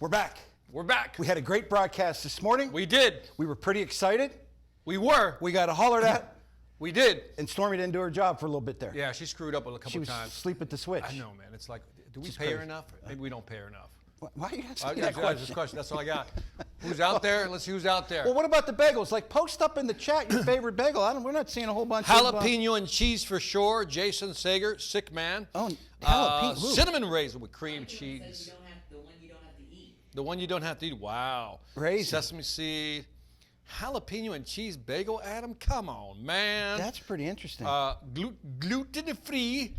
We're back. We're back. We had a great broadcast this morning. We did. We were pretty excited. We were. We got hollered at. We did. And Stormy didn't do her job for a little bit there. Yeah, she screwed up a couple She was times. asleep at the switch. I know, man. It's like, do we Just pay her crazy. enough? Maybe we don't pay her enough. Why are you asking me Yeah, that question? question. That's all I got. Who's out there? Let's see who's out there. Well, what about the bagels? Like, post up in the chat your favorite bagel. We're not seeing a whole bunch of... Jalapeno and cheese for sure. Jason Sager, sick man. Oh, jalapeno. Cinnamon raisin with cream cheese. The one you don't have to eat. The one you don't have to eat. Wow. Raisin. Sesame seed. Jalapeno and cheese bagel, Adam. Come on, man. That's pretty interesting. Gluten-free.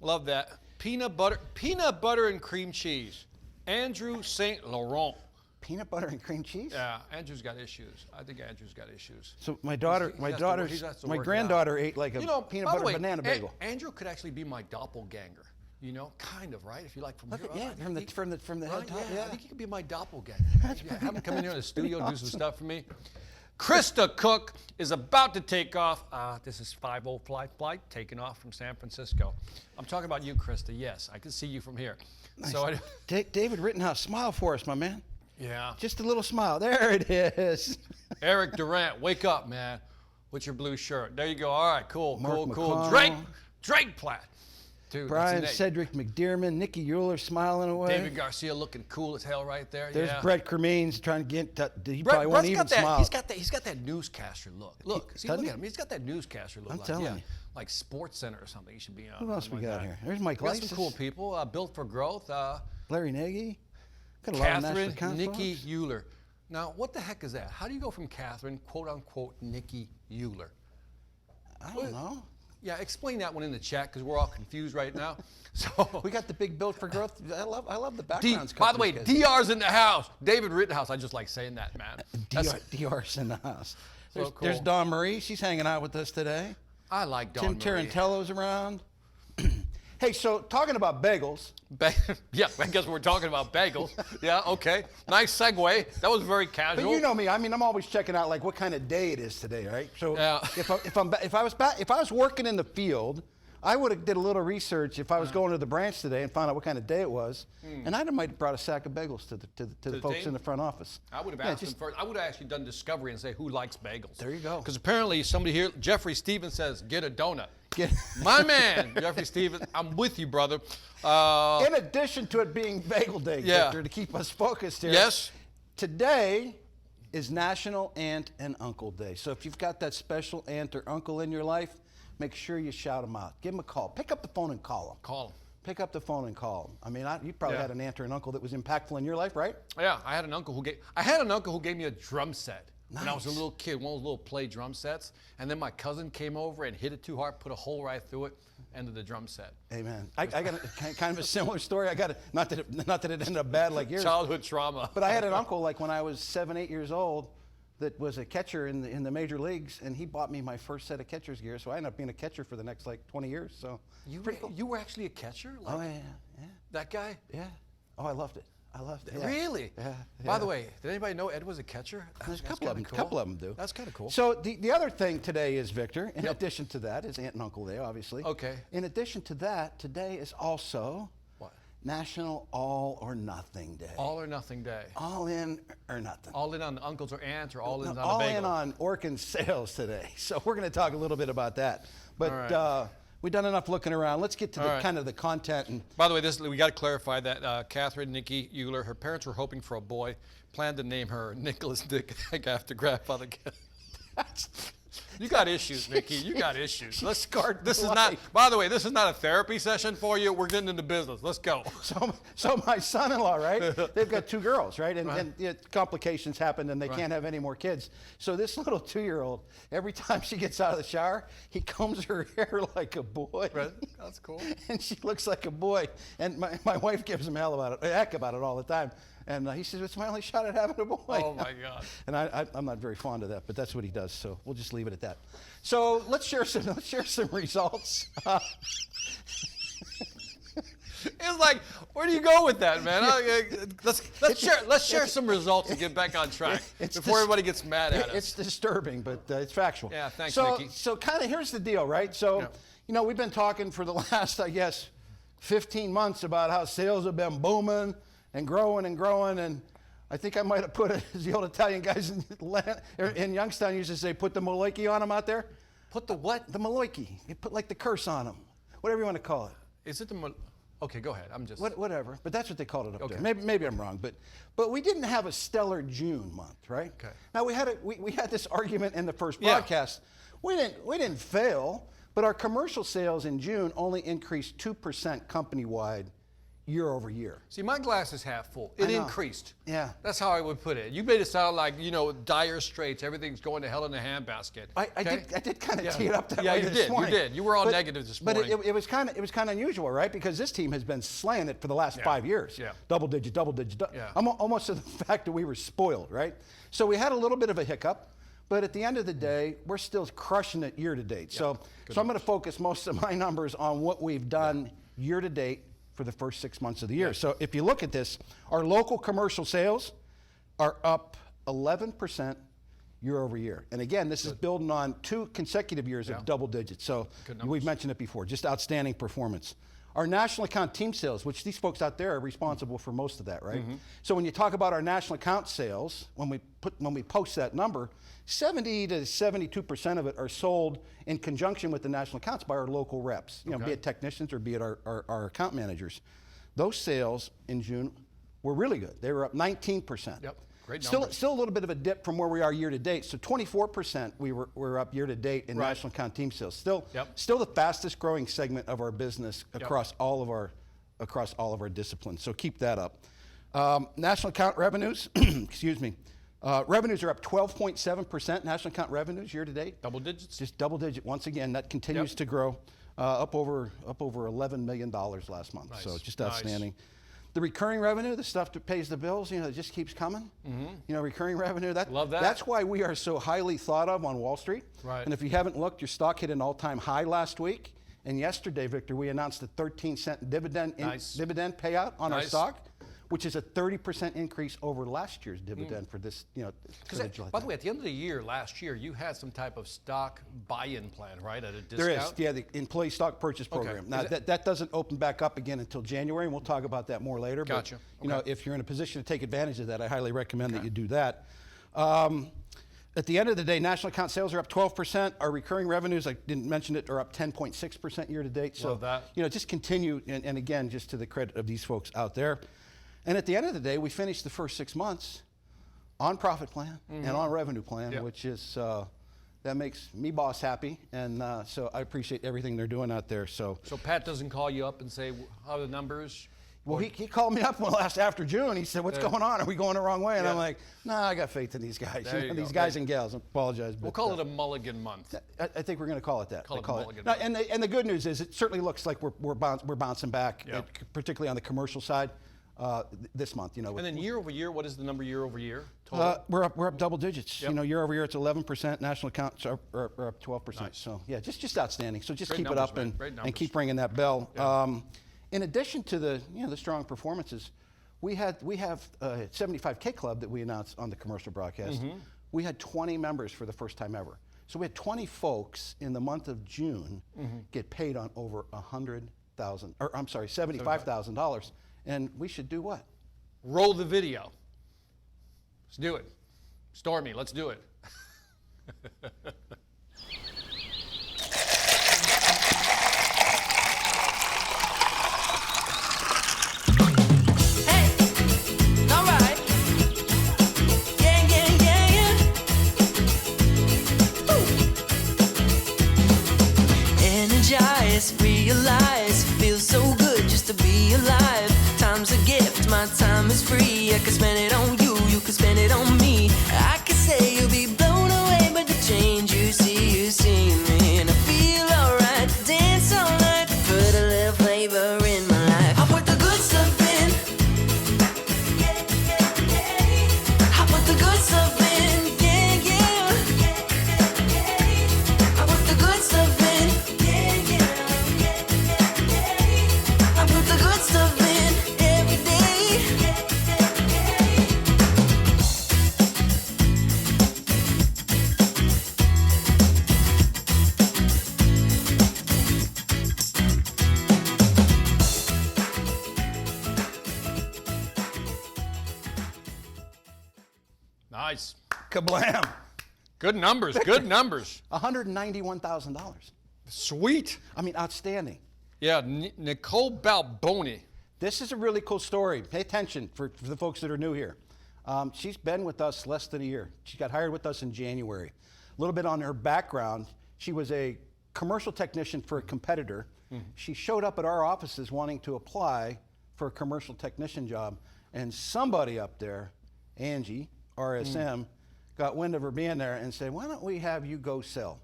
Love that. Peanut butter and cream cheese. Andrew St. Laurent. Peanut butter and cream cheese? Yeah, Andrew's got issues. I think Andrew's got issues. So my my granddaughter ate like a peanut by butter the way, banana bagel. Andrew could actually be my doppelganger. You know, kind of, right? If you like from Look here. at, yeah, from the head Right, top. yeah, Yeah. I think he could be my doppelganger. Have him come in here in the studio and do some stuff for me. Krista Cook is about to take off. This is 5:05 flight taking off from San Francisco. I'm talking about you, Krista. Yes, I can see you from here. Nice. So David Rittenhouse, smile for us, my man. yeah. Just a little smile. There it is. Eric Durant, wake up, man. With your blue shirt. There you go. All right, cool, Mark cool. McConnell. Drake Platt. Dude, Brian that's Cedric McDearman, Nikki Euler smiling away. David Garcia looking cool as hell right there. There's yeah. Brett Cremines trying to get. He probably won't even smile. He's got that newscaster look. Look at doesn't him. He's got that newscaster look. I'm like, telling yeah, you. like Sports Center or something. He should be on. Who else we something got like here? that. There's Mike We got Lysis. some cool people. Built for Growth. Larry Nagy. Got a lot of national Catherine accounts Nikki folks. Euler. Now, what the heck is that? How do you go from Catherine, quote unquote, Nikki Euler? I don't know. Yeah, explain that one in the chat because we're all confused right now. So We got the big Built for Growth. I love the D, backgrounds. by the way, companies, DR's in the house. David Rittenhouse. I just like saying that, man. guys. DR's in the house. So There's cool. Dawn Marie. She's hanging out with us today. I like Dawn Tim Marie. Tarantello's around. Hey, so talking about bagels. Yeah, I guess we're talking about bagels. Yeah, okay. Nice segue. That was very casual. But you know me. I mean, I'm always checking out like what kind of day it is today, right? So Yeah. if I was working in the field, I would have did a little research if I was going to the branch today and found out what kind of day it was, and I might have brought a sack of bagels to the folks team? in the front office. I would have Yeah, asked just- him first. I would have actually done discovery and say who likes bagels. There you go. Because apparently somebody here, Jeffrey Stevens says, get a donut. Get- My man, Jeffrey Stevens, I'm with you, brother. In addition to it being Bagel Day, Yeah. Victor, to keep us focused here. Yes. Today is National Aunt and Uncle Day. So if you've got that special aunt or uncle in your life, make sure you shout them out. Give them a call. Pick up the phone and call them. Call him. Pick up the phone and call them. I mean, you probably Yeah. had an aunt or an uncle that was impactful in your life, right? Yeah, I had an uncle who gave me a drum set when I was a little kid, one of those little play drum sets. And then my cousin came over and hit it too hard, put a hole right through it, ended the drum set. Amen. I got kind of a similar story. Not that it ended up bad like yours. Childhood trauma. But I had an uncle like when I was 7, 8 years old that was a catcher in the major leagues, and he bought me my first set of catcher's gear. So I ended up being a catcher for the next like 20 years. So You were actually a catcher? Like oh yeah, yeah, that guy? yeah. Oh, I loved it. I loved it. Yeah. Really? Yeah. By the way, did anybody know Ed was a catcher? There's a That's couple of them. kinda Couple cool. of them do. That's kind of cool. So the other thing today is, Victor, in Yep. addition to that, is Aunt and Uncle Day, obviously. Okay. In addition to that, today is also What? National All or Nothing Day. All or nothing day. All in or nothing. All in on uncles or aunts, or all in on All a bagel. in on Orkin sales today. So we're going to talk a little bit about that. But All right. we've done enough looking around. Let's get to All the right. kind of the content. And By the way, we got to clarify that Catherine Nikki Euler, her parents were hoping for a boy, planned to name her Nicholas Dick after grandfather. You got issues, Nikki. You got issues. Let's scarred This for is not. life. By the way, this is not a therapy session for you. We're getting into business. Let's go. So my son-in-law, right? They've got 2 girls, right? And complications happen, and they can't have any more kids. So this little 2-year-old, every time she gets out of the shower, he combs her hair like a boy. Right. That's cool. And she looks like a boy. And my wife gives him heck about it all the time. And he says, it's my only shot at having a boy. Oh, my God. And I'm not very fond of that, but that's what he does. So we'll just leave it at that. So let's share some results. It's like, where do you go with that, man? Let's share some results and get back on track before everybody gets mad at us. It's disturbing, but it's factual. Yeah, thanks, so, Nikki. So kind of here's the deal, right? So, Yeah. you know, we've been talking for the last, I guess, 15 months about how sales have been booming and growing and growing. And I think I might have put it, as the old Italian guys in Youngstown used to say, put the Maloiki on them out there. Put the what? The Maloiki. You put like the curse on them, whatever you want to call it. Is it the? Okay, go ahead. I'm just. Whatever, but that's what they called it up Okay. there. Maybe I'm wrong, but we didn't have a stellar June month, right? Okay. Now we had this argument in the first Yeah. broadcast. We didn't fail, but our commercial sales in June only increased 2% company-wide year over year. See, my glass is half full. It I know. increased. Yeah. That's how I would put it. You made it sound like, dire straits. Everything's going to hell in a handbasket. I Okay? did kind of Yeah. tee it up that Yeah, way you this did. morning. You did. You were all But- negative this But morning. it was kind of unusual, right? Because this team has been slaying it for the last 5 years. Yeah. Double digit. Yeah. Almost to the fact that we were spoiled, right? So we had a little bit of a hiccup, but at the end of the day, we're still crushing it year to date. So I'm going to focus most of my numbers on what we've done year to date for the first 6 months of the year. So if you look at this, our local commercial sales are up 11% year over year. And again, this is building on 2 consecutive years of double digits. So Good numbers. we've mentioned it before, just outstanding performance. Our national account team sales, which these folks out there are responsible for most of that, right? So when you talk about our national account sales, when we post that number, 70 to 72% of it are sold in conjunction with the national accounts by our local reps, be it technicians or be it our account managers. Those sales in June were really good. They were up 19%. Yep. Great Still numbers. a little bit of a dip from where we are year to date. So 24% we're up year to date in Right. national account team sales. Still Yep. the fastest growing segment of our business across all of our disciplines. So keep that up. National account revenues, excuse me. Revenues are up 12.7%. National account revenues year to date. Double digits? Just double digit once again. That continues to grow. Up over $11 million last month. So Nice. just Nice. outstanding. The recurring revenue, the stuff that pays the bills, it just keeps coming. Recurring revenue. Love that. That's why we are so highly thought of on Wall Street. Right. And if you haven't looked, your stock hit an all-time high last week. And yesterday, Victor, we announced a 13-cent dividend dividend payout on our Nice. stock, which is a 30% increase over last year's dividend for this. For the July. By the way, at the end of the year, last year, you had some type of stock buy-in plan, right? At a discount? There is, yeah, the employee stock purchase Okay. program. Now, Is it- that doesn't open back up again until January, and we'll talk about that more later. Gotcha. But, if you're in a position to take advantage of that, I highly recommend that you do that. At the end of the day, national account sales are up 12%. Our recurring revenues, I didn't mention it, are up 10.6% year to date. So, Love that. just continue, and again, just to the credit of these folks out there. And at the end of the day, we finished the first 6 months on profit plan and on revenue plan, Yep. which is that makes me boss happy, and so I appreciate everything they're doing out there. So Pat doesn't call you up and say, how are the numbers? well, he called me up after June. He said, "What's going on? Are we going the wrong way?" And I'm Yeah. like, "Nah, I got faith in these guys. There you These go. guys and gals." I apologize, but We'll call it a mulligan month. I think we're going to call it that. Call They it call mulligan. No, and the good news is it certainly looks like we're bouncing back, Yeah. particularly on the commercial side this month. And then year over year, what is the number year over year? Total? We're up double digits. Yep. Year over year it's 11%. National accounts are up 12%. Nice. So yeah, just outstanding. So just Great keep numbers, it up man. Great numbers. and keep ringing that bell. In addition to the the strong performances, we have a 75K club that we announced on the commercial broadcast. Mm-hmm. We had 20 members for the first time ever. So we had 20 folks in the month of June get paid on over $75,000, and we should do what? Roll the video. Let's do it. Stormy, let's do it. Hey, all right. Yeah, yeah, yeah, yeah. Ooh. Energize, realize, feels so good just to be alive. Time's a gift, my time is free. I can spend it on you, you can spend it on me. I can say you'll be blown away by the change you see in me. And I feel alright, dance all night, put a little flavor in my life. I put the good stuff in. I put the good stuff in, yeah, yeah. I put the good stuff in, yeah, yeah. I put the good stuff in every day. Nice. Kablam! Good numbers. Good numbers. $191,000. Sweet. I mean, outstanding. Yeah, Nicole Balboni. This is a really cool story. Pay attention for the folks that are new here. She's been with us less than a year. She got hired with us in January. A little bit on her background. She was a commercial technician for a competitor. She showed up at our offices wanting to apply for a commercial technician job, and somebody up there, Angie, RSM, got wind of her being there and said, why don't we have you go sell?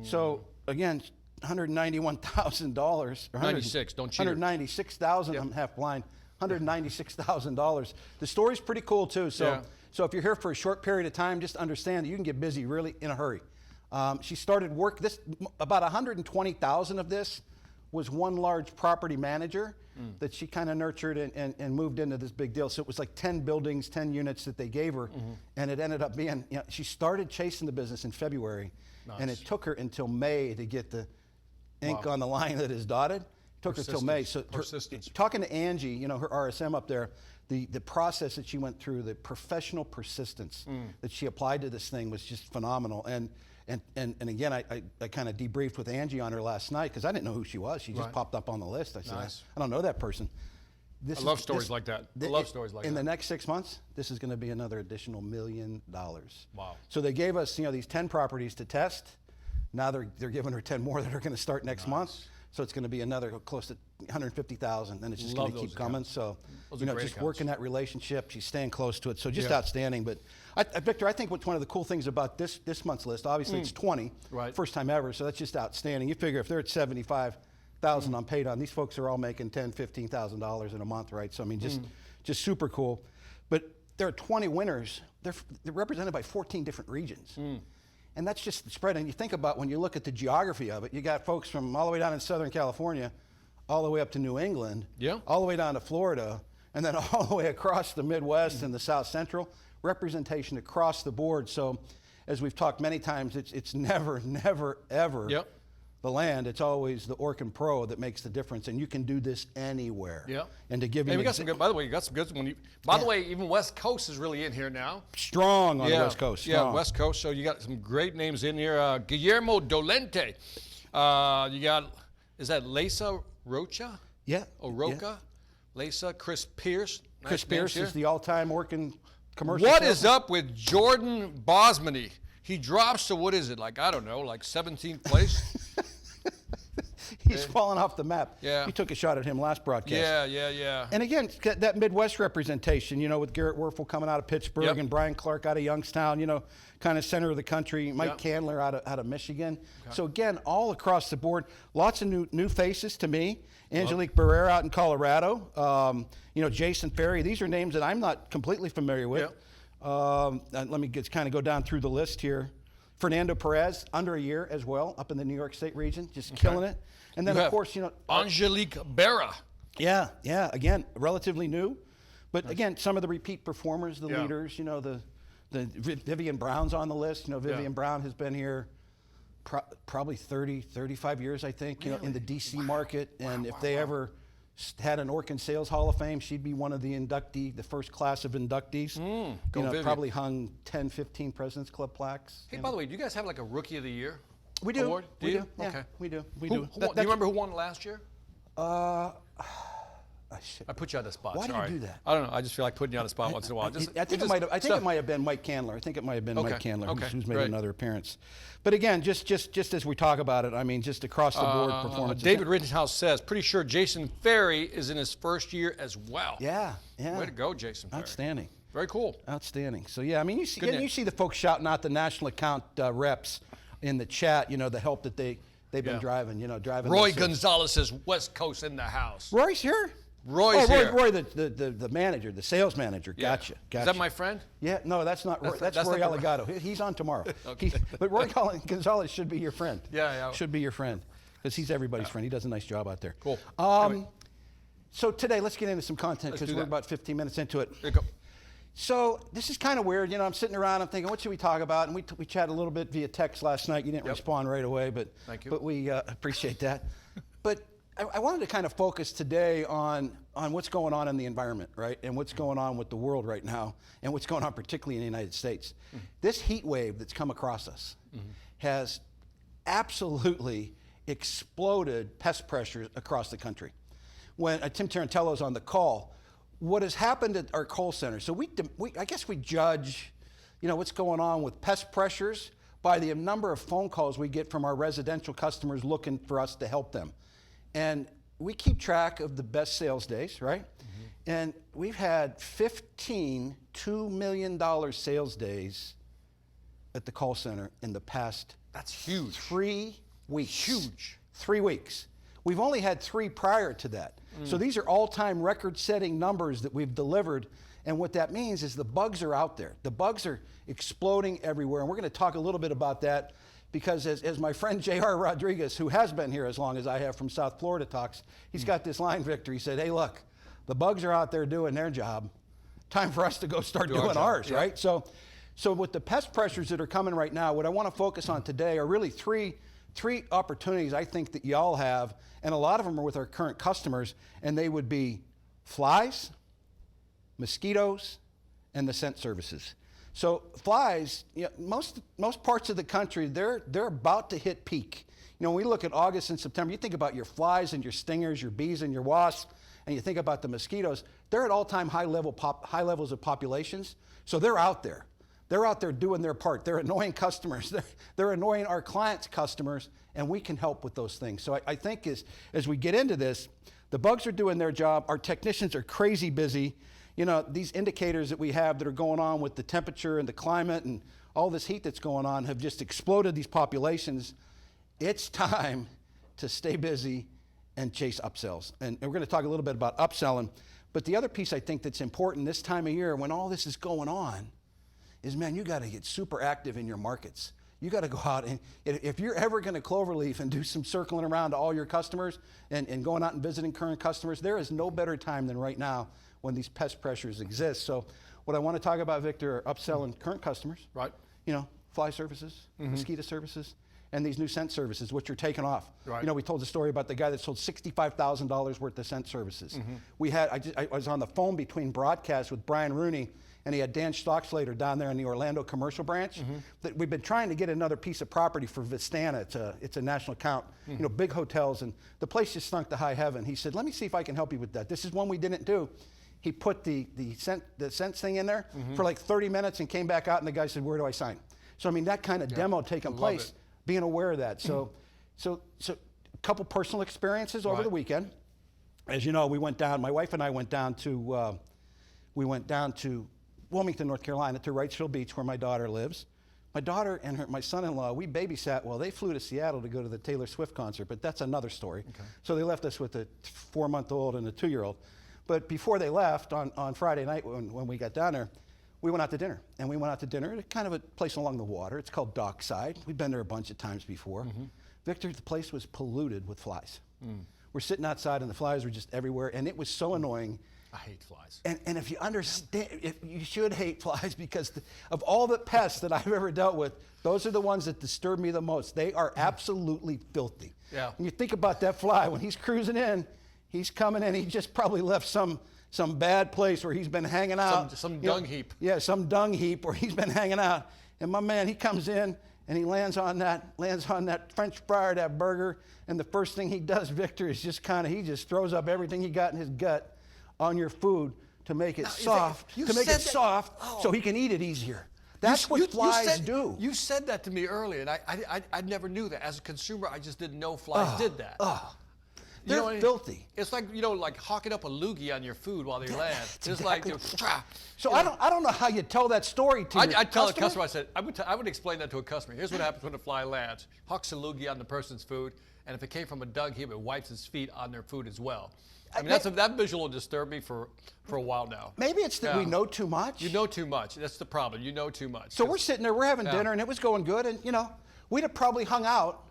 So again, $191,000. 96, don't cheat her. $196,000, I'm half blind. $196,000. The story's pretty cool too. So if you're here for a short period of time, just understand that you can get busy really in a hurry. She started work, about 120,000 of this was one large property manager that she kind of nurtured and moved into this big deal. So it was like 10 buildings, 10 units that they gave her. And it ended up being, she started chasing the business in February. Nice. And it took her until May to get the ink on the line that is dotted. Took her till May. So Persistence. talking to Angie, her RSM up there, the process that she went through, the professional persistence that she applied to this thing was just phenomenal. And again, I kind of debriefed with Angie on her last night because I didn't know who she was. She just popped up on the list. I said, Nice. I don't know that person. I love stories like that. I love stories like that. In the next 6 months, this is going to be another additional $1 million. Wow. So they gave us, these 10 properties to test. Now they're giving her 10 more that are going to start next month. So it's going to be another close to 150,000, and it's just going to keep coming. So, Those are great just accounts. working that relationship. She's staying close to it. So just outstanding. But Victor, I think what's one of the cool things about this month's list, obviously it's 20, Right. first time ever. So that's just outstanding. You figure if they're at 75,000 on paid on, these folks are all making $10,000, $15,000 in a month, right? So I mean, just super cool. But there are 20 winners. They're represented by 14 different regions. And that's just the spread. And you think about when you look at the geography of it, you got folks from all the way down in Southern California, all the way up to New England, all the way down to Florida, and then all the way across the Midwest and the South Central, representation across the board. So as we've talked many times, it's never, never, ever the land. It's always the Orkin Pro that makes the difference. And you can do this anywhere. And to give you we got some good, by the way, you got some good when you, by the way, even West Coast is really in here now. Strong on the West Coast. Yeah, Strong. West Coast. So you got some great names in here. Guillermo Dolente. You got, is that Lesa Rocha? Yeah. Oroca? Lesa, Chris Pierce. Chris Nice names Pierce here. is the all-time working commercial. What is up with Jordan Bosmany? He drops to, what is it, like, I don't know, like 17th place? He's fallen off the map. Yeah. We took a shot at him last broadcast. Yeah. And again, that Midwest representation, with Garrett Werfel coming out of Pittsburgh and Brian Clark out of Youngstown, kind of center of the country, Mike Candler out of Michigan. So again, all across the board, lots of new faces to me. Angelique Barrera out in Colorado. Jason Ferry. These are names that I'm not completely familiar with. Let me kind of go down through the list here. Fernando Perez, under a year as well, up in the New York State region, just killing it. And then, of course, Angelique Berra. Yeah. Again, relatively new, but again, some of the repeat performers, the leaders. The Vivian Brown's on the list. Vivian Brown has been here probably 30, 35 years, I think. In the DC market, and if they ever had an Orkin Sales Hall of Fame, she'd be one of the the first class of inductees. Vivian. Probably hung 10, 15 President's Club plaques. Hey, by the way, do you guys have like a Rookie of the Year? We do. Award? We do. Okay. Yeah, we do. We Who do. won- do you remember who won last year? Shit. I put you on the spot. Why do you Sorry. do that? I don't know. I just feel like putting you on the spot once in a while. I think it might have been Mike Candler. I think it might have been Mike Candler who's made great. another appearance. But again, just as we talk about it, I mean, just across the board performance. David Rittenhouse says, pretty sure Jason Ferry is in his first year as well. Yeah. Way to go, Jason Ferry. Outstanding. Very cool. Outstanding. So yeah, I mean, you Good see the folks shouting out the national account reps in the chat. The help that they've been driving. Driving. Roy this, Gonzalez says West Coast in the house. Roy's here. Roy's here. Roy, the manager, the sales manager. Gotcha. Is that my friend? Yeah, no, that's not Roy. That's Roy not the- Alligato. He's on tomorrow. But Roy Gonzalez should be your friend. Yeah. Should be your friend because he's everybody's friend. He does a nice job out there. Cool. So today, let's get into some content because do we're that. about 15 minutes into it. There you go. So this is kind of weird. I'm sitting around, I'm thinking, what should we talk about? And we chatted a little bit via text last night. You didn't respond right away, but Thank you. But we appreciate that. But I wanted to kind of focus today on what's going on in the environment, right? And what's going on with the world right now, and what's going on particularly in the United States. This heat wave that's come across us has absolutely exploded pest pressures across the country. When Tim Tarantello's on the call, what has happened at our call center, so I guess we judge, what's going on with pest pressures by the number of phone calls we get from our residential customers looking for us to help them. And we keep track of the best sales days, right? And we've had 15 $2 million sales days at the call center in the past That's huge. 3 weeks. Huge. 3 weeks. We've only had 3 prior to that. So these are all-time record-setting numbers that we've delivered. And what that means is the bugs are out there. The bugs are exploding everywhere. And we're going to talk a little bit about that because as my friend J.R. Rodriguez, who has been here as long as I have from South Florida, talks, he's got this line, Victor. He said, hey, look, the bugs are out there doing their job. Time for us to go start doing ours, right? So with the pest pressures that are coming right now, what I want to focus on today are really three opportunities I think that y'all have, and a lot of them are with our current customers, and they would be flies, mosquitoes, and the scent services. So flies, most parts of the country, they're about to hit peak. When we look at August and September, you think about your flies and your stingers, your bees and your wasps, and you think about the mosquitoes, they're at all-time high levels of populations. So they're out there. They're out there doing their part. They're annoying customers. They're annoying our clients' customers, and we can help with those things. So I think as we get into this, the bugs are doing their job. Our technicians are crazy busy. These indicators that we have that are going on with the temperature and the climate and all this heat that's going on have just exploded these populations. It's time to stay busy and chase upsells. And we're going to talk a little bit about upselling. But the other piece I think that's important this time of year when all this is going on is, man, you got to get super active in your markets. You got to go out and if you're ever going to Cloverleaf and do some circling around to all your customers and going out and visiting current customers, there is no better time than right now when these pest pressures exist. So what I want to talk about, Victor, are upselling current customers. Right. Fly services, mosquito services, and these new scent services, which are taking off. Right. We told the story about the guy that sold $65,000 worth of scent services. I was on the phone between broadcasts with Brian Rooney, and he had Dan Stockslater down there in the Orlando commercial branch. That we've been trying to get another piece of property for Vistana. It's a national account, big hotels, and the place just stunk to high heaven. He said, let me see if I can help you with that. This is one we didn't do. He put the scent thing in there for like 30 minutes and came back out, and the guy said, where do I sign? So, that kind of demo taking place, being aware of that. So a couple personal experiences over the weekend. As you know, we went down, my wife and I went down to Wilmington, North Carolina, to Wrightsville Beach, where my daughter lives. My daughter and my son-in-law, we babysat while they flew to Seattle to go to the Taylor Swift concert, but that's another story. Okay. So they left us with a 4-month-old and a 2-year-old. But before they left on Friday night when we got down there, we went out to dinner. And we went out to dinner at kind of a place along the water. It's called Dockside. We've been there a bunch of times before. Victor, the place was polluted with flies. We're sitting outside and the flies were just everywhere, and it was so annoying. I hate flies. And if you understand, you should hate flies because of all the pests that I've ever dealt with, those are the ones that disturb me the most. They are absolutely filthy. Yeah. When you think about that fly, when he's cruising in, he's coming in, he just probably left some bad place where he's been hanging out. Some dung heap. Yeah, some dung heap where he's been hanging out. And my man, he comes in and he lands on that French fry, that burger, and the first thing he does, Victor, is he just throws up everything he got in his gut on your food to make it soft, so he can eat it easier. That's what flies do. You said that to me earlier, and I never knew that. As a consumer, I just didn't know flies did that. They're filthy. It's like, like hawking up a loogie on your food while they land. It's exactly. like, so I don't know how you tell that story to your I'd tell a customer, I would explain that to a customer. Here's what happens when a fly lands. Hawks a loogie on the person's food, and if it came from a dung heap, it wipes its feet on their food as well. That visual will disturb me for a while now. Maybe it's that we know too much. You know too much. That's the problem. You know too much. So we're sitting there, we're having dinner, and it was going good, and we'd have probably hung out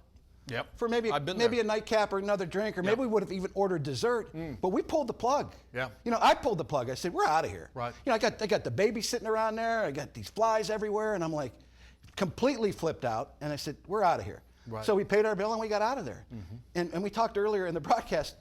for maybe a nightcap or another drink, or maybe we would have even ordered dessert. But we pulled the plug. Yeah. I pulled the plug. I said, we're out of here. Right. I got the baby sitting around there. I got these flies everywhere, and I'm like completely flipped out. And I said, we're out of here. Right. So we paid our bill and we got out of there. And we talked earlier in the broadcast,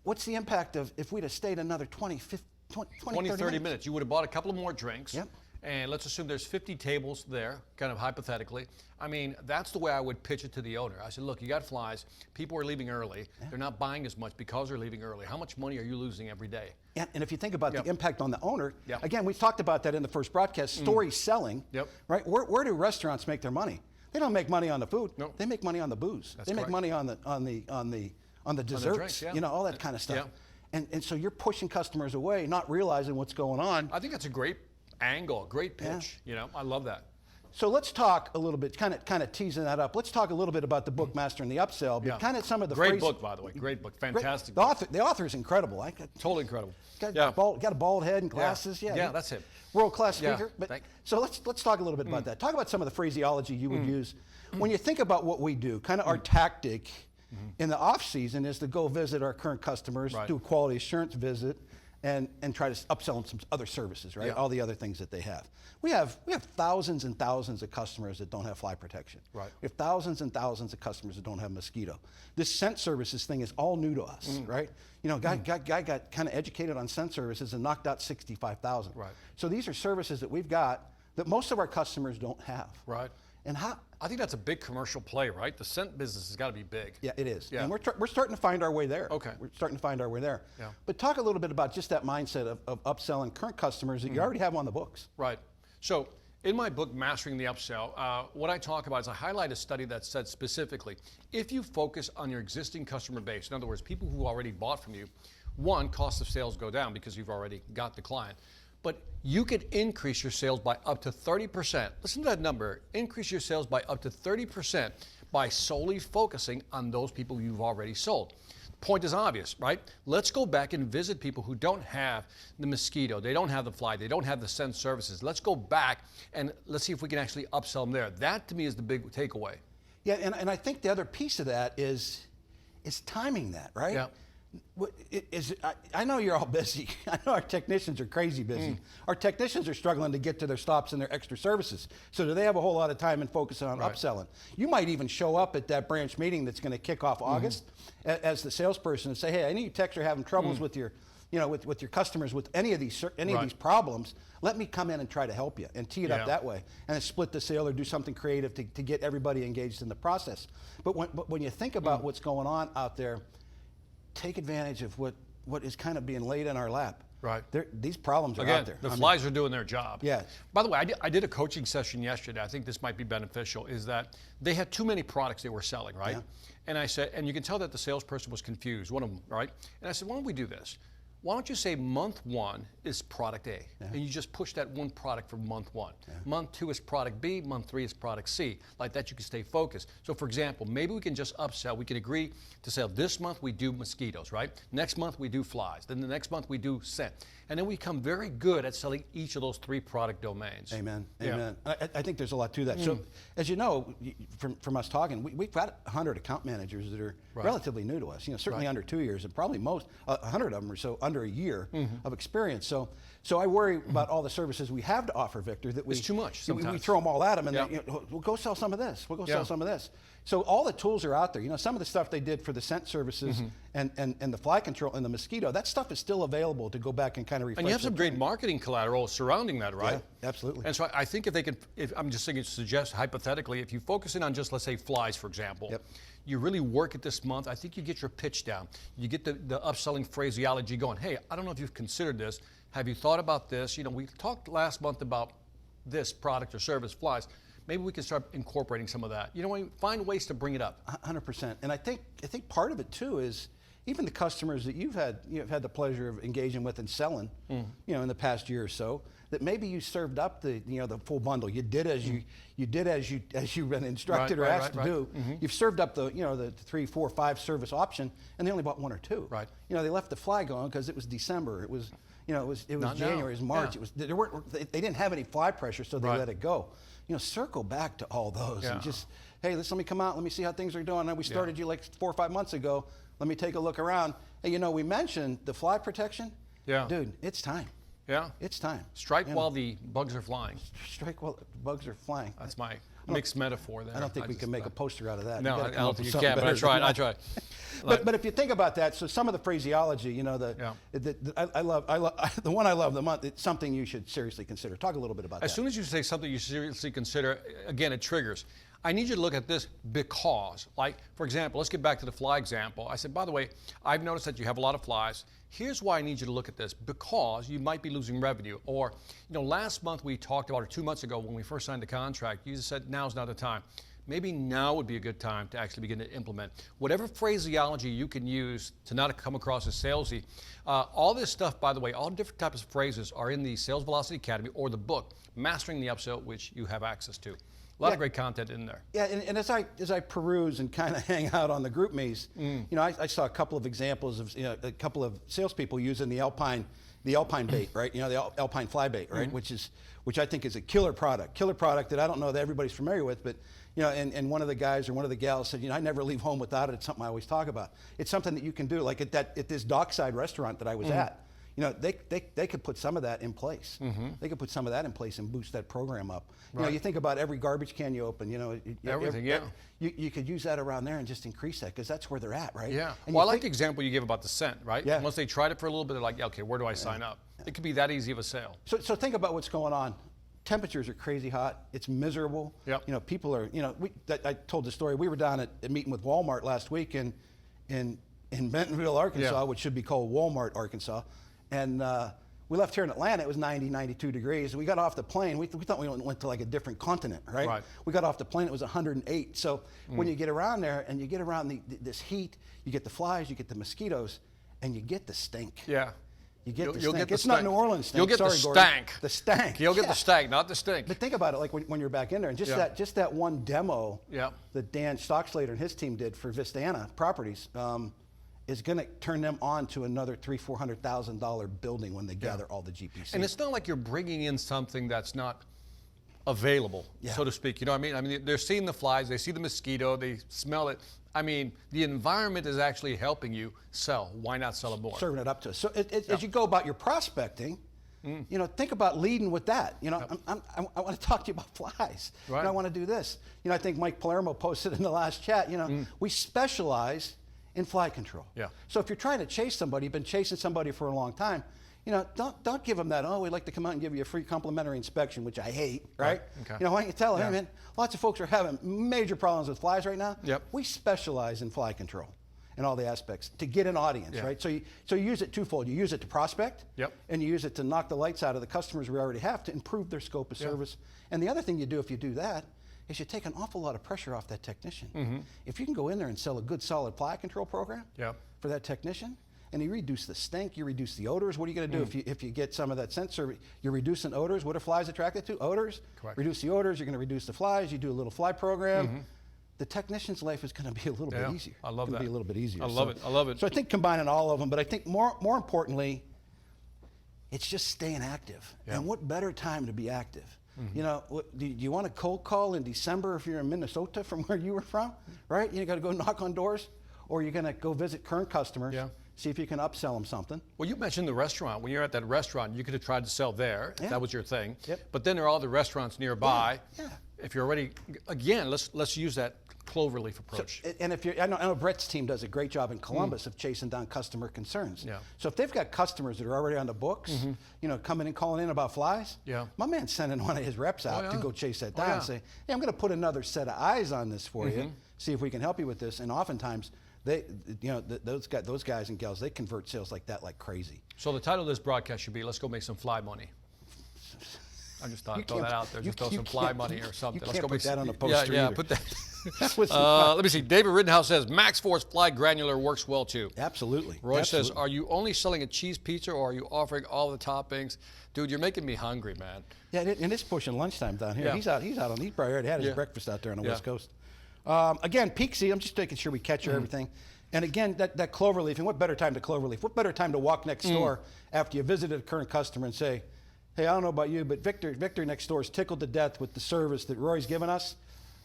what's the impact of if we'd have stayed another 20, 30 minutes. You would have bought a couple of more drinks. Yep. And let's assume there's 50 tables there, kind of hypothetically. I mean, that's the way I would pitch it to the owner. I said, look, you got flies. People are leaving early. They're not buying as much because they're leaving early. How much money are you losing every day? And if you think about Yep. the impact on the owner, Yep. again, we talked about that in the first broadcast, story selling, Yep. right? Where do restaurants make their money? They don't make money on the food. No. They make money on the booze. That's they make correct. money on the desserts, drinks, yeah. you know, all that kind of stuff. Yeah. And so you're pushing customers away, not realizing what's going on. I think that's a great angle, great pitch. You know, I love that. So let's talk a little bit, kind of teasing that up. Let's talk a little bit about the Bookmaster and the upsell, but kind of some of the Great phrases- book, by the way. Great book. Fantastic. The author is incredible. Totally incredible. Got, Yeah. got a bald head and glasses. Yeah, that's him. World-class Yeah. speaker. But Thank- so let's talk a little bit about that. Talk about some of the phraseology you would use when you think about what we do. Kind of our tactic in the off season is to go visit our current customers, Right. do a quality assurance visit, and try to upsell them some other services, right? Yeah. All the other things that they have. We have thousands and thousands of customers that don't have fly protection. Right. We have thousands and thousands of customers that don't have mosquito. This scent services thing is all new to us, right? You know, guy got kind of educated on scent services and knocked out 65,000. Right. So these are services that we've got that most of our customers don't have. Right. And how? I think that's a big commercial play, right? The scent business has got to be big. Yeah, it is. Yeah. And we're starting to find our way there. Okay. We're starting to find our way there. Yeah. But talk a little bit about just that mindset of upselling current customers that you already have on the books. Right. So in my book, Mastering the Upsell, what I talk about is I highlight a study that said specifically, if you focus on your existing customer base, in other words, people who already bought from you, one, cost of sales go down because you've already got the client. But you could increase your sales by up to 30%. Listen to that number. Increase your sales by up to 30% by solely focusing on those people you've already sold. Point is obvious, right? Let's go back and visit people who don't have the mosquito, they don't have the fly, they don't have the scent services. Let's go back and let's see if we can actually upsell them there. That to me is the big takeaway. Yeah, and I think the other piece of that is timing that, right? Yeah. I know you're all busy. I know our technicians are crazy busy. Our technicians are struggling to get to their stops and their extra services. So do they have a whole lot of time and focus on Right. upselling? You might even show up at that branch meeting that's going to kick off August as the salesperson and say, hey, any of you techs are having troubles with your, you know, with your customers with any of these Right. problems. Let me come in and try to help you and tee it Yeah. up that way, and then split the sale or do something creative to get everybody engaged in the process. But when you think about what's going on out there, take advantage of what is kind of being laid in our lap. Right. These problems are Again, out there. the I mean, flies are doing their job. Yeah. By the way, I did a coaching session yesterday. I think this might be beneficial. Is that they had too many products they were selling, right? Yeah. And I said, and you can tell that the salesperson was confused. One of them, right? And I said, why don't we do this? Why don't you say month one is product A, and you just push that one product for month one. Month two is product B, month three is product C. Like that, you can stay focused. So for example, maybe we can just upsell. We can agree to sell this month we do mosquitoes, right? Next month we do flies. Then the next month we do scent. And then we become very good at selling each of those three product domains. Amen. Yeah. Amen. I think there's a lot to that. So, as you know, from us talking, we've got 100 account managers that are relatively new to us. You know, certainly under 2 years, and probably 100 of them or so under a year of experience. So I worry about all the services we have to offer, Victor. That It's too much we sometimes. throw them all at them, and Yeah. they, you know, we'll go sell some of this. We'll go Yeah. sell some of this. So all the tools are out there. You know, some of the stuff they did for the scent services and the fly control and the mosquito, that stuff is still available to go back and kind of refresh. And you have their some great marketing collateral surrounding that, right? Yeah, absolutely. And so I think if they can, I'm just thinking, suggest hypothetically, if you focus in on just, let's say, flies, for example, Yep. you really work it this month, I think you get your pitch down. You get the upselling phraseology going. Hey, I don't know if you've considered this. Have you thought about this? You know, we talked last month about this product or service, flies. Maybe we can start incorporating some of that. You know, find ways to bring it up. 100%. And I think part of it too is even the customers that you've had the pleasure of engaging with and selling, you know, in the past year or so, that maybe you served up the full bundle. You did as you did as you've been instructed or asked to do. You've served up the 3, 4, 5 service option, and they only bought 1 or 2. Right. You know, they left the fly going because it was December. It was it was Not January. now. It was March. Yeah. They didn't have any fly pressure, so they Right. let it go. You know, circle back to all those Yeah. and just, hey, let me come out. Let me see how things are doing. Now we started you like 4 or 5 months ago. Let me take a look around. Hey, you know, we mentioned the fly protection. Yeah. Dude, it's time. Yeah. It's time. Strike You know, while the bugs are flying. strike while the bugs are flying. That's my Mixed metaphor there. I don't think we just, can make a poster out of that. No, You I gotta come don't up think with you can, something but I better tried. than I that. tried. But if you think about that, so some of the phraseology, you know, I love the one I love the month. It's something you should seriously consider. Talk a little bit about As that. soon as you say something you seriously consider, again, it triggers. I need you to look at this because, like, for example, let's get back to the fly example. I said, by the way, I've noticed that you have a lot of flies. Here's why I need you to look at this, because you might be losing revenue. Or, you know, last month we talked about, or 2 months ago when we first signed the contract, you just said, now's not the time. Maybe now would be a good time to actually begin to implement. Whatever phraseology you can use to not come across as salesy. All this stuff, by the way, all different types of phrases are in the Sales Velocity Academy or the book, Mastering the Upsell, which you have access to. A lot of great content in there. Yeah, and as I peruse and kind of hang out on the group me's, you know, I saw a couple of examples of, you know, a couple of salespeople using the Alpine bait, right? You know, the Alpine fly bait, right? Which I think is a killer product that I don't know that everybody's familiar with, but you know, and one of the guys or one of the gals said, you know, I never leave home without it. It's something I always talk about. It's something that you can do, like at this dockside restaurant that I was at. You know, they could put some of that in place. They could put some of that in place and boost that program up. You know, you think about every garbage can you open, you know. Everything, You could use that around there and just increase that, because that's where they're at, right? Yeah. And Well, I you like the example you gave about the scent, right? Yeah. Once they tried it for a little bit, they're like, yeah, okay, where do I sign up? It could be that easy of a sale. So think about what's going on. Temperatures are crazy hot. It's miserable. Yep. You know, people are, you know, I told the story. We were down at a meeting with Walmart last week in Bentonville, Arkansas, which should be called Walmart, Arkansas. And we left here in Atlanta. It was 90, 92 degrees. We got off the plane. We thought we went to like a different continent, right? Right. We got off the plane. It was 108. So when you get around there and you get around this heat, you get the flies, you get the mosquitoes, and you get the stink. Yeah. You get the You'll stink. get the It's not stank. New Orleans stink. You'll get Sorry, the Gordon. stank. The stank. You'll get Yeah. the stank, not the stink. But think about it, like when you're back in there, and just that one demo that Dan Stockslater and his team did for Vistana Properties is going to turn them on to another $300,000-$400,000 building when they gather all the GPC. And it's not like you're bringing in something that's not available, so to speak. You know what I mean? I mean, they're seeing the flies, they see the mosquito, they smell it. I mean, the environment is actually helping you sell. Why not sell it more? Serving it up to us. So as you go about your prospecting, you know, think about leading with that. You know, I want to talk to you about flies. Right. And I want to do this. You know, I think Mike Palermo posted in the last chat, you know, we specialize in fly control. Yeah. So if you're trying to chase somebody, you've been chasing somebody for a long time, you know, don't give them that, oh, we'd like to come out and give you a free complimentary inspection, which I hate, right? Okay. You know, why don't you tell them, hey, man, lots of folks are having major problems with flies right now. Yep. We specialize in fly control in all the aspects to get an audience, right? So you use it twofold. You use it to prospect, and you use it to knock the lights out of the customers we already have to improve their scope of service. And the other thing you do if you do that is you take an awful lot of pressure off that technician. If you can go in there and sell a good solid fly control program for that technician, and you reduce the stink, you reduce the odors. What are you going to do if you get some of that scent survey? You're reducing odors. What are flies attracted to? Odors. Correct. Reduce the odors. You're going to reduce the flies. You do a little fly program. The technician's life is going to be a little bit easier. I love it's that. Be a little bit easier. I love it. I love it. So I think combining all of them, but I think more importantly, it's just staying active. And what better time to be active? You know, do you want to cold call in December if you're in Minnesota from where you were from, right? You got to go knock on doors, or you're going to go visit current customers, see if you can upsell them something. Well, you mentioned the restaurant. When you're at that restaurant, you could have tried to sell there if that was your thing. Yep. But then there are all the restaurants nearby. Yeah. If you're already, again, let's use that cloverleaf approach. And if I know Brett's team does a great job in Columbus of chasing down customer concerns. Yeah. So if they've got customers that are already on the books, you know, coming in, calling in about flies, my man's sending one of his reps out to go chase that down and say, hey, I'm going to put another set of eyes on this for you, see if we can help you with this. And oftentimes, those guys and gals, they convert sales like that like crazy. So the title of this broadcast should be, let's go make some fly money. I just thought I'd throw that out there. Just throw some fly money or something. You Let's can't go put make that some, on the poster Yeah, either. put that. That was Let me see. David Rittenhouse says Max Force Fly Granular works well too. Absolutely. Roy says, are you only selling a cheese pizza or are you offering all the toppings? Dude, you're making me hungry, man. Yeah, and it's pushing lunchtime down here. Yeah. He's out on. He's probably already had his breakfast out there on the West Coast. Again, peak season. I'm just making sure we capture everything. And again, that cloverleaf. And what better time to cloverleaf? What better time to walk next door after you visited a current customer and say, hey, I don't know about you, but Victor next door is tickled to death with the service that Roy's given us.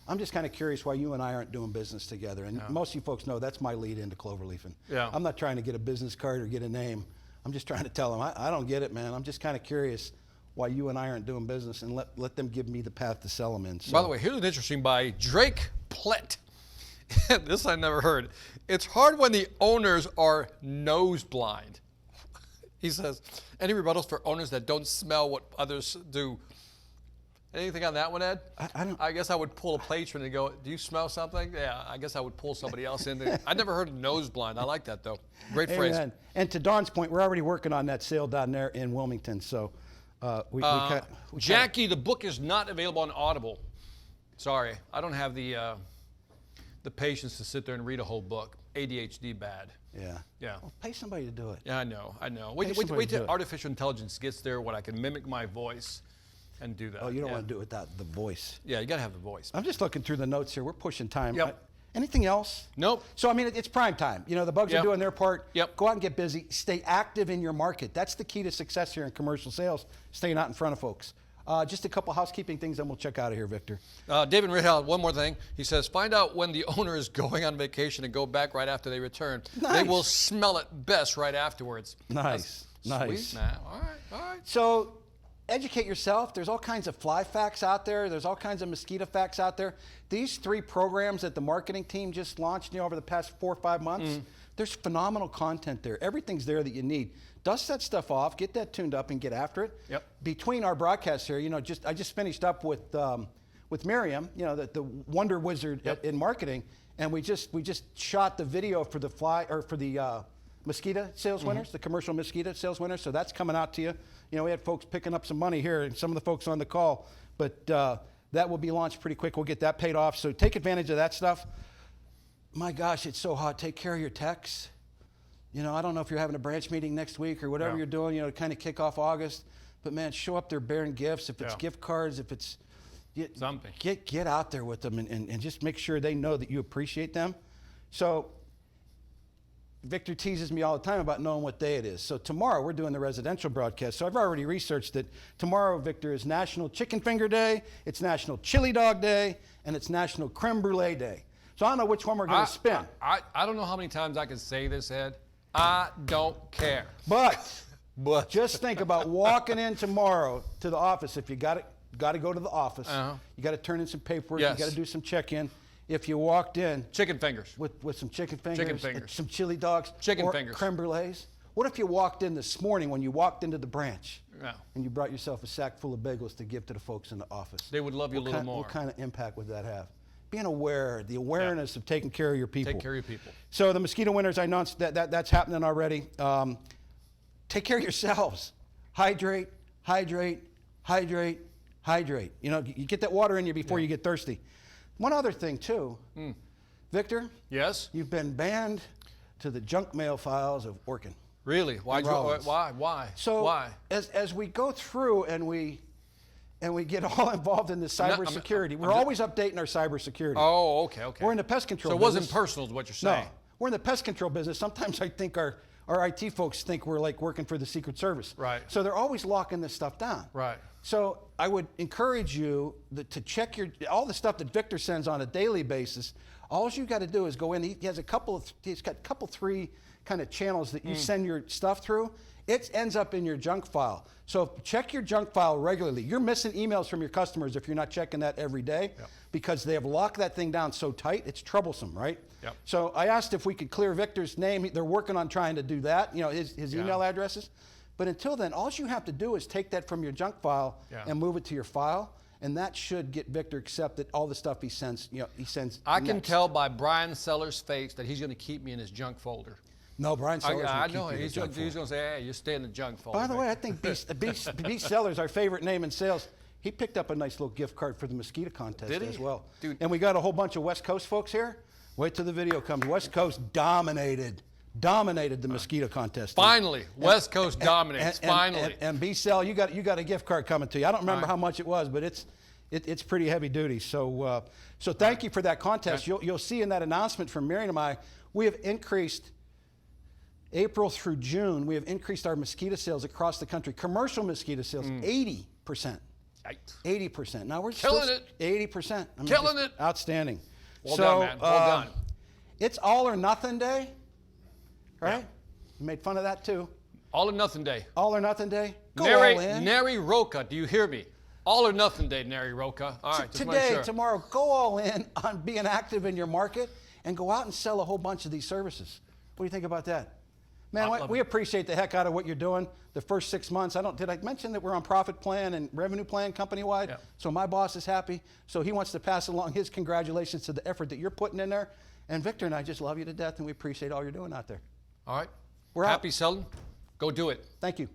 I'm just kind of curious why you and I aren't doing business together. And most of you folks know that's my lead into cloverleafing. Yeah. I'm not trying to get a business card or get a name. I'm just trying to tell them, I don't get it, man. I'm just kind of curious. why you and I aren't doing business, and let them give me the path to sell them in. So, By the way, here's an interesting by Drake Plett. This I never heard. It's hard when the owners are nose blind. He says, any rebuttals for owners that don't smell what others do? Anything on that one, Ed? I don't. I guess I would pull a patron and go, do you smell something? Yeah, I guess I would pull somebody else in there. I never heard of nose blind. I like that, though. Great phrase. Amen. And to Don's point, we're already working on that sale down there in Wilmington. So we Jackie, the book is not available on Audible. Sorry, I don't have the patience to sit there and read a whole book. ADHD bad. Yeah. Yeah. Well, pay somebody to do it. Yeah, I know. Pay Wait somebody to till do it. artificial intelligence gets there when I can mimic my voice and do that. Oh, you don't Yeah. want to do it without the voice. Yeah, you got to have the voice. I'm just looking through the notes here. We're pushing time. Yep. Anything else? Nope. So, I mean, it's prime time. You know, the bugs Yep. are doing their part. Yep. Go out and get busy. Stay active in your market. That's the key to success here in commercial sales, staying out in front of folks. Just a couple housekeeping things, then we'll check out of here, Victor. David Rithout, one more thing. He says, find out when the owner is going on vacation and go back right after they return. They Nice. will smell it best right afterwards. Nice. That's Nice. Sweet, man. All right, all right. So educate yourself. There's all kinds of fly facts out there. There's all kinds of mosquito facts out there. These 3 programs that the marketing team just launched over the past 4 or 5 months, there's phenomenal content there. Everything's there that you need. Dust that stuff off, get that tuned up, and get after it. Yep. Between our broadcasts here, I just finished up with Miriam, the wonder wizard Yep. in marketing, and we just shot the video for the mosquito sales winners, the commercial mosquito sales winners. So that's coming out to you. We had folks picking up some money here, and some of the folks on the call, but that will be launched pretty quick. We'll get that paid off. So take advantage of that stuff. My gosh, it's so hot. Take care of your techs. I don't know if you're having a branch meeting next week or whatever Yeah. you're doing, to kind of kick off August. But man, show up there bearing gifts. If it's Yeah. gift cards, if it's Something. get out there with them and just make sure they know that you appreciate them. So Victor teases me all the time about knowing what day it is. So tomorrow we're doing the residential broadcast. So I've already researched that tomorrow, Victor, is National Chicken Finger Day, it's National Chili Dog Day, and it's National Creme Brulee Day. So I don't know which one we're going to spin. I don't know how many times I can say this, Ed. I don't care. But But just think about walking in tomorrow to the office. If you got to go to the office, you got to turn in some paperwork, Yes. you got to do some check-in. If you walked in chicken fingers. with some chicken fingers, fingers. some chili dogs, Chicken or fingers. creme brulees. What if you walked in this morning when you walked into the branch Yeah. and you brought yourself a sack full of bagels to give to the folks in the office? They would love you a little more. What kind of impact would that have? Being aware, the awareness of taking care of your people. Take care of your people. So the mosquito winners, I announced that's happening already. Take care of yourselves. Hydrate, hydrate, hydrate, hydrate. You get that water in you before you get thirsty. One other thing too, Victor, Yes? you've been banned to the junk mail files of Orkin. Really? Why? Rollins. Why? So Why? as we go through and we get all involved in the cybersecurity, we're always updating our cybersecurity. Oh, okay. We're in the pest control So it business. wasn't personal is what you're saying. No, we're in the pest control business. Sometimes I think our IT folks think we're like working for the Secret Service. Right. So they're always locking this stuff down. Right. So I would encourage you to check all the stuff that Victor sends on a daily basis. All you got to do is go in. He has he's got a couple 3 kind of channels that you send your stuff through. It ends up in your junk file. So check your junk file regularly. You're missing emails from your customers if you're not checking that every day because they have locked that thing down so tight, it's troublesome, right? Yep. So I asked if we could clear Victor's name. They're working on trying to do that, his email addresses. But until then, all you have to do is take that from your junk file and move it to your file, and that should get Victor accepted all the stuff he sends. He sends. I can next. tell by Brian Sellers' face that he's going to keep me in his junk folder. No, Brian Sellers. I will know. keep you in He's the going junk to say, hey, you stay in the junk folder. By the way, I think B Sellers, our favorite name in sales, he picked up a nice little gift card for the mosquito contest Did he? as well. Dude. And we got a whole bunch of West Coast folks here. Wait till the video comes. West Coast dominated the mosquito contest. Finally, West Coast dominates. And Finally. And B Cell, you got a gift card coming to you. I don't remember how much it was, but it's pretty heavy duty. So thank you for that contest. You'll see in that announcement from Miriam and I, we have increased. April through June, we have increased our mosquito sales across the country. Commercial mosquito sales, 80%. Yikes. 80%. Now we're Killing still it. 80%. Killing it. Outstanding. Well done, man. Well done. It's all or nothing day, right? You made fun of that too. All or nothing day. All or nothing day. Go Nary, all in. Nary Roca, do you hear me? All or nothing day, Nary Roca. All right, just make Today, sure. tomorrow, go all in on being active in your market and go out and sell a whole bunch of these services. What do you think about that? Man, I love we it. appreciate the heck out of what you're doing the first 6 months. Did I mention that we're on profit plan and revenue plan company-wide? Yeah. So my boss is happy. So he wants to pass along his congratulations to the effort that you're putting in there. And Victor and I just love you to death, and we appreciate all you're doing out there. All right. We're out. Happy selling? Go do it. Thank you.